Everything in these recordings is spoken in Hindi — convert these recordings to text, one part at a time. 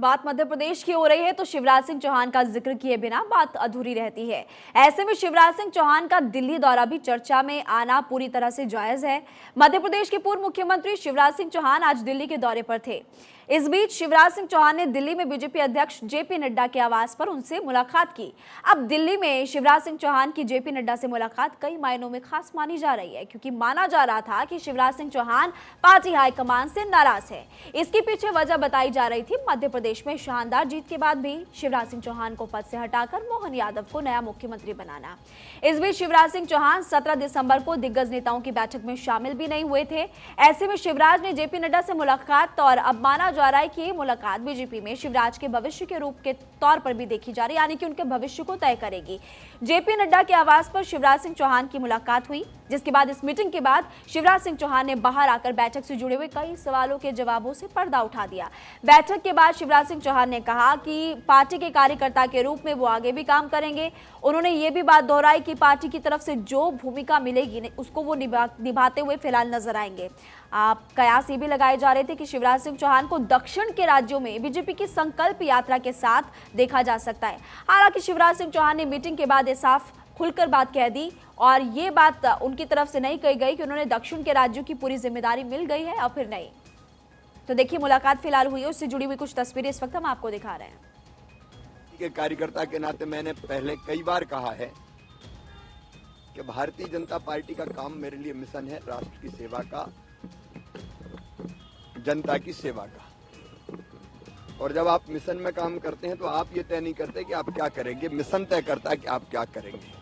बात मध्य प्रदेश की हो रही है तो शिवराज सिंह चौहान का जिक्र किए बिना बात अधूरी रहती है। ऐसे में शिवराज सिंह चौहान का दिल्ली दौरा भी चर्चा में आना पूरी तरह से जायज है। मध्य प्रदेश के पूर्व मुख्यमंत्री शिवराज सिंह चौहान आज दिल्ली के दौरे पर थे। इस बीच शिवराज सिंह चौहान ने दिल्ली में बीजेपी अध्यक्ष जेपी नड्डा के आवास पर उनसे मुलाकात की। अब दिल्ली में शिवराज सिंह चौहान की जेपी नड्डा से मुलाकात कई मायनों में खास मानी जा रही है, क्योंकि माना जा रहा था कि शिवराज सिंह चौहान पार्टी हाईकमान से नाराज है। इसके पीछे वजह बताई जा रही थी मध्य प्रदेश में शानदार जीत के बाद भी शिवराज सिंह चौहान को पद से हटाकर मोहन यादव को नया मुख्यमंत्री बनाना। इस बीच शिवराज सिंह चौहान 17 दिसंबर को दिग्गज नेताओं की बैठक में शामिल भी नहीं हुए थे। ऐसे में शिवराज ने जेपी नड्डा से मुलाकात, और अब माना जा रहा है कि ये मुलाकात बीजेपी में शिवराज के भविष्य के रूप के तौर पर भी देखी जा रही है, यानी कि उनके भविष्य को तय करेगी। जेपी नड्डा के आवास पर शिवराज सिंह चौहान की मुलाकात हुई, जिसके बाद इस मीटिंग के बाद शिवराज सिंह चौहान ने बाहर आकर बैठक से जुड़े हुए कई सवालों के जवाबों से पर्दा उठा दिया। बैठक के बाद शिवराज सिंह चौहान ने कहा कि पार्टी के कार्यकर्ता के रूप में वो आगे भी काम करेंगे। उन्होंने ये भी बात दोहराई कि पार्टी की तरफ से जो भूमिका मिलेगी उसको वो निभाते हुए फिलहाल नजर आएंगे। आप कयास ये भी लगाए जा रहे थे कि शिवराज सिंह चौहान को दक्षिण के राज्यों में बीजेपी की संकल्प यात्रा के साथ देखा जा सकता है। हालांकि शिवराज सिंह चौहान ने मीटिंग के बाद ये साफ खुलकर बात कह दी, और ये बात उनकी तरफ से नहीं कही गई कि उन्होंने दक्षिण के राज्यों की पूरी जिम्मेदारी मिल गई है और फिर नहीं। तो देखिए, मुलाकात फिलहाल हुई है, उससे जुड़ी हुई कुछ तस्वीरें इस वक्त हम आपको दिखा रहे हैं। के कार्यकर्ता के नाते मैंने पहले कई बार कहा है कि भारतीय जनता पार्टी का काम मेरे लिए मिशन है राष्ट्र की सेवा का, जनता की सेवा का। और जब आप मिशन में काम करते हैं तो आप ये तय नहीं करते कि आप क्या करेंगे, मिशन तय करता है कि आप क्या करेंगे।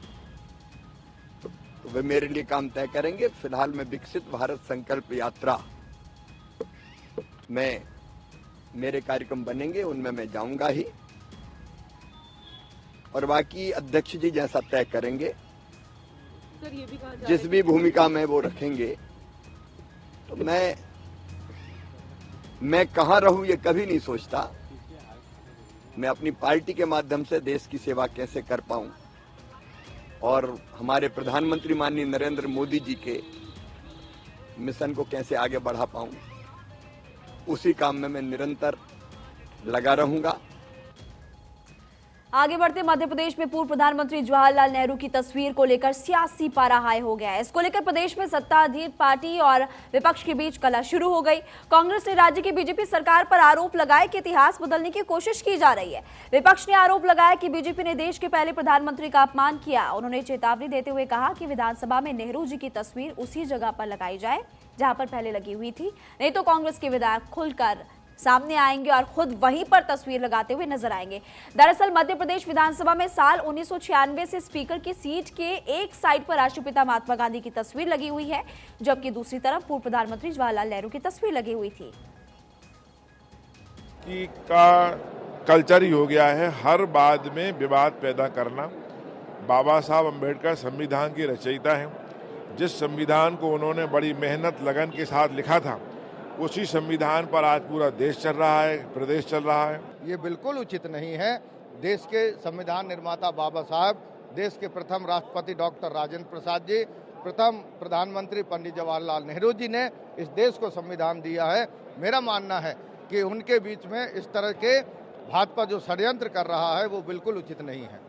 तो वे मेरे लिए काम तय करेंगे। फिलहाल मैं विकसित भारत संकल्प यात्रा में मेरे कार्यक्रम बनेंगे, उनमें मैं जाऊंगा ही, और बाकी अध्यक्ष जी जैसा तय करेंगे, जिस भी भूमिका में वो रखेंगे। तो मैं कहां रहूं ये कभी नहीं सोचता। मैं अपनी पार्टी के माध्यम से देश की सेवा कैसे कर पाऊं और हमारे प्रधानमंत्री माननीय नरेंद्र मोदी जी के मिशन को कैसे आगे बढ़ा पाऊं, उसी काम में मैं निरंतर लगा रहूंगा। आगे बढ़ते मध्य प्रदेश में पूर्व प्रधानमंत्री जवाहरलाल नेहरू की तस्वीर को लेकर सियासी पारा हाई हो गया है। इसको लेकर प्रदेश में सत्ताधारी पार्टी और विपक्ष के बीच कलह शुरू हो गई। कांग्रेस ने राज्य की बीजेपी सरकार पर आरोप लगाया कि इतिहास बदलने की कोशिश की जा रही है। विपक्ष ने आरोप लगाया कि बीजेपी ने देश के पहले प्रधानमंत्री का अपमान किया। उन्होंने चेतावनी देते हुए कहा कि विधानसभा में नेहरू जी की तस्वीर उसी जगह पर लगाई जाए जहां पर पहले लगी हुई थी, नहीं तो कांग्रेस के विधायक खुलकर सामने आएंगे और खुद वहीं पर तस्वीर लगाते हुए नजर आएंगे। दरअसल मध्य प्रदेश विधानसभा में साल 1996 से स्पीकर की सीट के एक साइड पर राष्ट्रपिता महात्मा गांधी की तस्वीर लगी हुई है, जबकि दूसरी तरफ पूर्व प्रधानमंत्री जवाहरलाल नेहरू की तस्वीर लगी हुई थी। का कल्चर ही हो गया है हर बात में विवाद पैदा करना। बाबा साहब अम्बेडकर संविधान की रचयिता हैं। जिस संविधान को उन्होंने बड़ी मेहनत लगन के साथ लिखा था, उसी संविधान पर आज पूरा देश चल रहा है, प्रदेश चल रहा है। ये बिल्कुल उचित नहीं है। देश के संविधान निर्माता बाबा साहब, देश के प्रथम राष्ट्रपति डॉक्टर राजेंद्र प्रसाद जी, प्रथम प्रधानमंत्री पंडित जवाहरलाल नेहरू जी ने इस देश को संविधान दिया है। मेरा मानना है कि उनके बीच में इस तरह के भाजपा जो षड्यंत्र कर रहा है वो बिल्कुल उचित नहीं है।